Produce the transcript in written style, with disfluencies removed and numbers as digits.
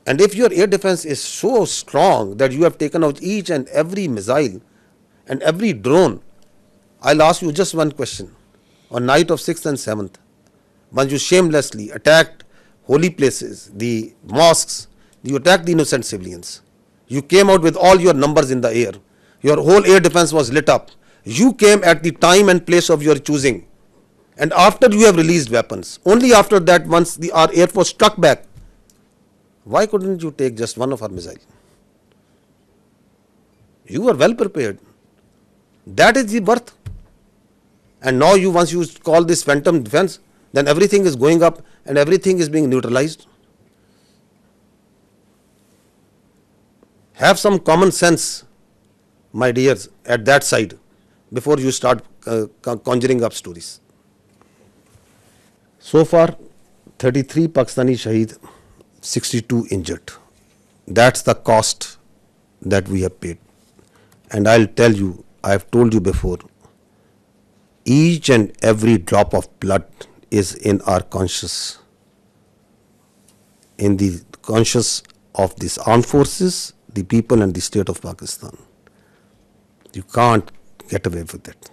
And if your air defense is so strong that you have taken out each and every missile and every drone, I'll ask you just one question. On night of 6th and 7th, once you shamelessly attacked holy places, the mosques, you attacked the innocent civilians. You came out with all your numbers in the air. Your whole air defense was lit up. You came at the time and place of your choosing. And after you have released weapons, only after that, once our air force struck back, why couldn't you take just one of our missiles? You were well prepared. That is the worth. And now once you call this phantom defense, then everything is going up and everything is being neutralized. Have some common sense, my dears, at that side before you start conjuring up stories. So far, 33 Pakistani Shahid, 62 injured. That's the cost that we have paid. And I'll tell you, I have told you before, each and every drop of blood is in our conscience, in the conscience of these armed forces, the people and the state of Pakistan. You can't get away with it.